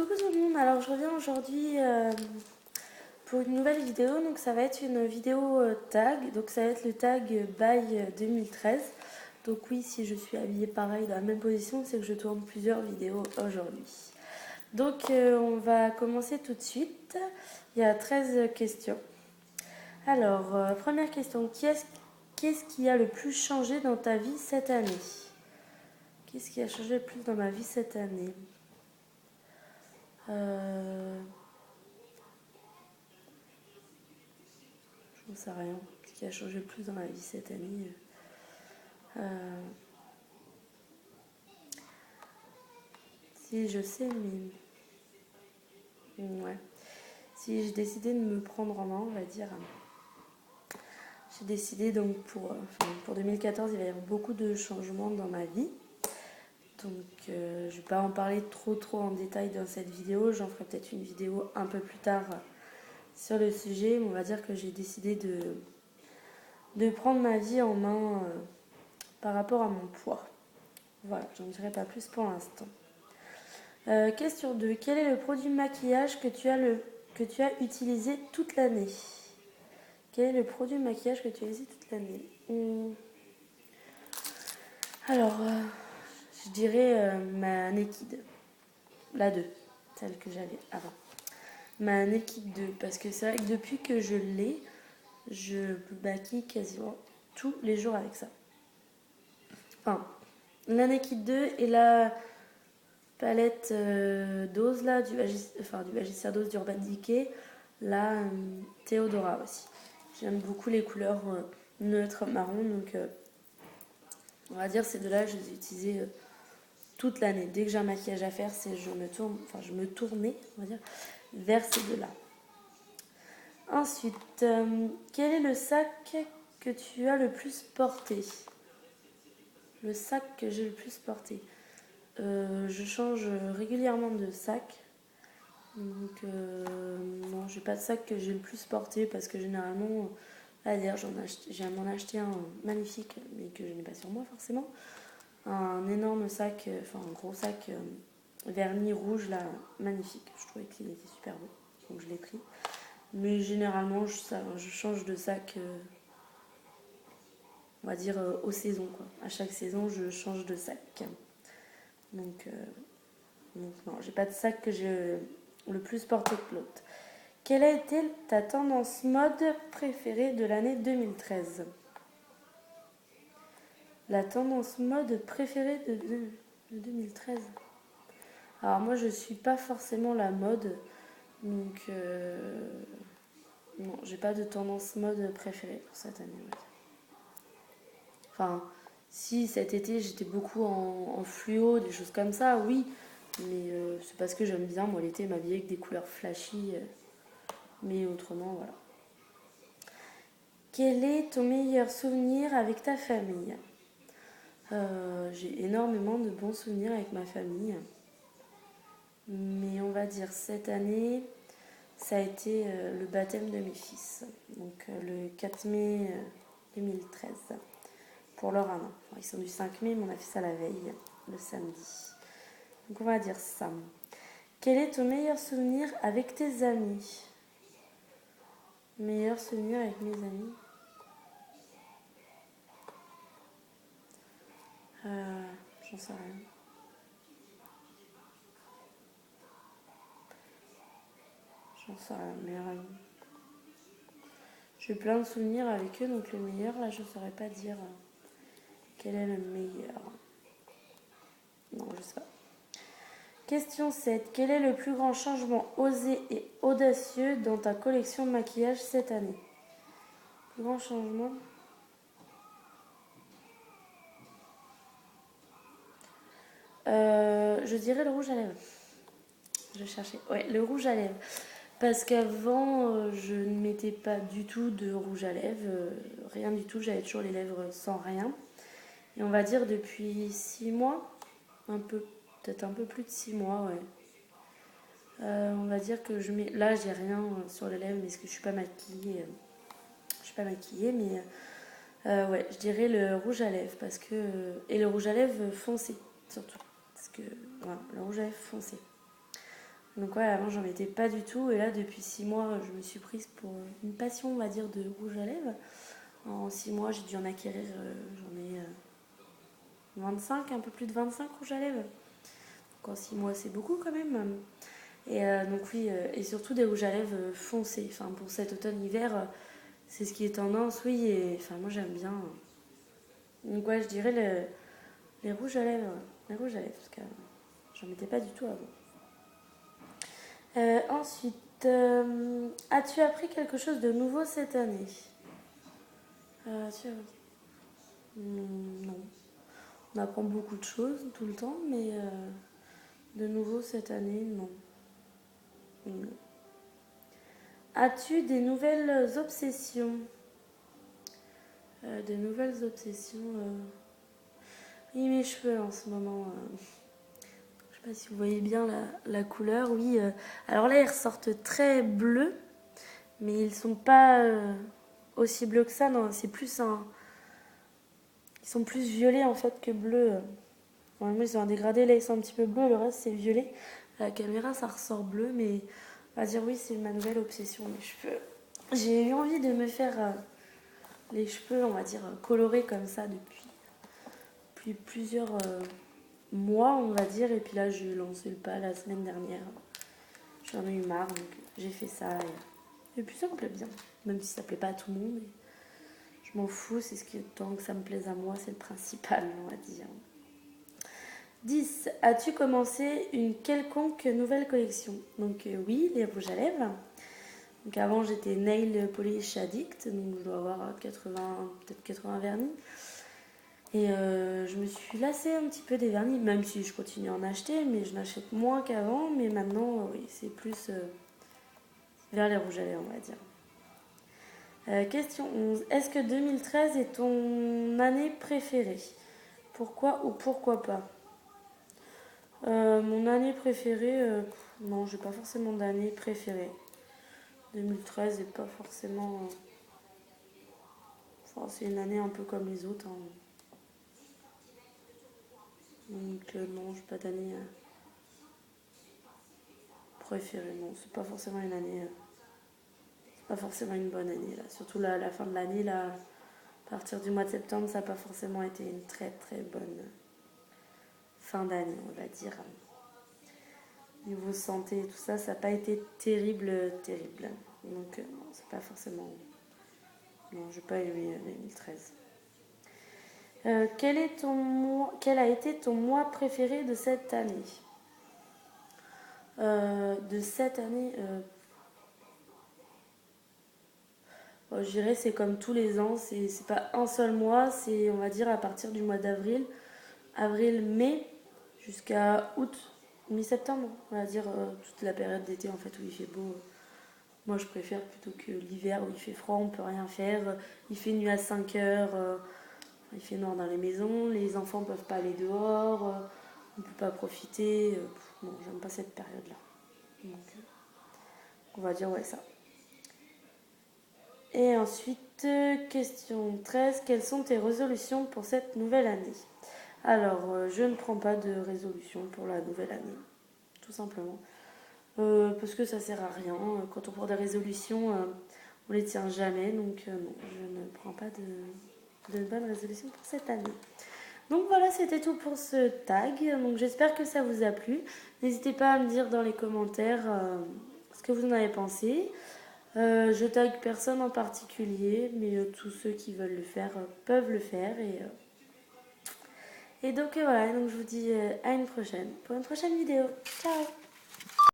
Coucou tout le monde, alors je reviens aujourd'hui pour une nouvelle vidéo, donc ça va être une vidéo tag, donc ça va être le tag by 2013. Donc oui, si je suis habillée pareil dans la même position, c'est que je tourne plusieurs vidéos aujourd'hui. Donc on va commencer tout de suite, il y a 13 questions. Alors, première question, qu'est-ce qui a le plus changé dans ta vie cette année? Qu'est-ce qui a changé le plus dans ma vie cette année? Je ne sais rien. Ce qui a changé le plus dans ma vie cette année. Si, je sais, mais. Ouais. Si j'ai décidé de me prendre en main, on va dire. J'ai décidé donc pour 2014, il va y avoir beaucoup de changements dans ma vie. Donc je ne vais pas en parler trop en détail dans cette vidéo. J'en ferai peut-être une vidéo un peu plus tard sur le sujet. Mais on va dire que j'ai décidé de prendre ma vie en main par rapport à mon poids. Voilà, j'en dirai pas plus pour l'instant. Question 2. Quel est le produit de maquillage que tu as utilisé toute l'année? Quel est le produit de maquillage que tu as utilisé toute l'année? Alors, je dirais ma Naked. La 2, celle que j'avais avant. Ma Naked 2, parce que c'est vrai que depuis que je l'ai, je me maquille quasiment tous les jours avec ça. Enfin, la Naked 2 et la palette dose là, du Magicien Dose d'Urban Decay, la Théodora aussi. J'aime beaucoup les couleurs neutres marron, donc on va dire ces deux-là, je les ai utilisées toute l'année. Dès que j'ai un maquillage à faire, je me tournais, on va dire, vers ces deux-là. Ensuite, quel est le sac que tu as le plus porté? Le sac que j'ai le plus porté. Je change régulièrement de sac. Donc, non, j'ai pas de sac que j'ai le plus porté parce que généralement, d'ailleurs, j'ai m'en acheté un magnifique, mais que je n'ai pas sur moi forcément. Un énorme sac, un gros sac vernis rouge là, magnifique. Je trouvais qu'il était super beau, donc je l'ai pris. Mais généralement, je change de sac, on va dire, aux saisons, quoi. À chaque saison, je change de sac. Donc non, j'ai pas de sac que j'ai le plus porté que l'autre. Quelle a été ta tendance mode préférée de l'année 2013? La tendance mode préférée de 2013. Alors moi, je suis pas forcément la mode, donc non, j'ai pas de tendance mode préférée pour cette année. Ouais. Enfin, si cet été j'étais beaucoup en fluo, des choses comme ça, oui, mais c'est parce que j'aime bien moi l'été m'habiller avec des couleurs flashy, mais autrement voilà. Quel est ton meilleur souvenir avec ta famille? J'ai énormément de bons souvenirs avec ma famille, mais on va dire cette année, ça a été le baptême de mes fils, donc le 4 mai 2013, pour leur 1 an. Enfin, ils sont du 5 mai, mais on a fait ça la veille, le samedi. Donc on va dire ça. Quel est ton meilleur souvenir avec tes amis? Meilleur souvenir avec mes amis? J'en sais rien. J'en sais rien, meilleur ami. J'ai plein de souvenirs avec eux, donc le meilleur, là, je ne saurais pas dire quel est le meilleur. Non, je sais pas. Question 7. Quel est le plus grand changement osé et audacieux dans ta collection de maquillage cette année? Plus grand changement? Je dirais le rouge à lèvres. Je cherchais. Ouais, le rouge à lèvres. Parce qu'avant, je ne mettais pas du tout de rouge à lèvres. Rien du tout. J'avais toujours les lèvres sans rien. Et on va dire depuis 6 mois. Peut-être un peu plus de 6 mois, ouais. On va dire que je mets. Là, j'ai rien sur les lèvres, mais parce que je suis pas maquillée. Je suis pas maquillée, mais ouais, je dirais le rouge à lèvres parce que et le rouge à lèvres foncé surtout parce que voilà, le rouge à lèvres foncé. Donc ouais, avant j'en mettais pas du tout et là depuis 6 mois je me suis prise pour une passion on va dire de rouge à lèvres. En 6 mois j'ai dû en acquérir, j'en ai 25, un peu plus de 25 rouges à lèvres. Donc en 6 mois c'est beaucoup quand même. Et donc oui, et surtout des rouges à lèvres foncés. Enfin pour cet automne-hiver, c'est ce qui est tendance, oui, et enfin moi j'aime bien. Donc ouais je dirais les rouges à lèvres. Les rouges à lèvres, parce que j'en mettais pas du tout avant. Ensuite, as-tu appris quelque chose de nouveau cette année? Non. On apprend beaucoup de choses tout le temps, mais de nouveau cette année, non. Non. As-tu des nouvelles obsessions? Des nouvelles obsessions. Oui, mes cheveux en ce moment. Je sais pas si vous voyez bien la couleur. Oui. Alors là, ils ressortent très bleus, mais ils sont pas aussi bleus que ça. Non, c'est plus un. Ils sont plus violets en fait que bleus. Normalement, ils ont un dégradé. Là, ils sont un petit peu bleus. Le reste, c'est violet. À la caméra, ça ressort bleu, mais on va dire oui, c'est ma nouvelle obsession, les cheveux. J'ai eu envie de me faire les cheveux, on va dire, colorés comme ça depuis plusieurs mois, on va dire. Et puis là, j'ai lancé le pas la semaine dernière. J'en ai eu marre, donc j'ai fait ça. Et puis ça me plaît bien, même si ça plaît pas à tout le monde. Mais je m'en fous, c'est ce qui est tant que ça me plaise à moi, c'est le principal, on va dire. 10. As-tu commencé une quelconque nouvelle collection? Donc oui, les rouges à lèvres. Donc avant j'étais nail polish addict, donc je dois avoir 80, peut-être 80 vernis. Et je me suis lassée un petit peu des vernis, même si je continue à en acheter, mais je n'achète moins qu'avant. Mais maintenant, oui, c'est plus vers les rouges à lèvres, on va dire. Question 11. Est-ce que 2013 est ton année préférée? Pourquoi ou pourquoi pas? Mon année préférée, non, j'ai pas forcément d'année préférée. 2013 est pas forcément. Enfin, c'est une année un peu comme les autres. Hein. Donc, non, j'ai pas d'année préférée. Non, c'est pas forcément une année. C'est pas forcément une bonne année. Là. Surtout la fin de l'année, là, à partir du mois de septembre, ça n'a pas forcément été une très très bonne fin d'année, on va dire. Niveau santé et tout ça, ça n'a pas été terrible. Donc, non, c'est pas forcément. Non, j'ai pas aimé 2013. Quel a été ton mois préféré de cette année? De cette année, bon, je dirais c'est comme tous les ans, c'est pas un seul mois, c'est on va dire à partir du mois d'avril, avril-mai jusqu'à août, mi-septembre, on va dire toute la période d'été en fait où il fait beau. Moi je préfère plutôt que l'hiver où il fait froid, on peut rien faire, il fait nuit à 5 heures, il fait noir dans les maisons, les enfants peuvent pas aller dehors, on peut pas profiter. Non, j'aime pas cette période-là. Donc, on va dire ouais ça. Et ensuite, question 13. Quelles sont tes résolutions pour cette nouvelle année? Alors, je ne prends pas de résolution pour la nouvelle année, tout simplement. Parce que ça sert à rien. Quand on prend des résolutions, on les tient jamais. Donc, non, je ne prends pas de bonnes résolutions pour cette année. Donc voilà, c'était tout pour ce tag. Donc j'espère que ça vous a plu. N'hésitez pas à me dire dans les commentaires ce que vous en avez pensé. Je tag personne en particulier, mais tous ceux qui veulent le faire peuvent le faire. Et donc voilà, donc je vous dis à une prochaine, pour une prochaine vidéo. Ciao!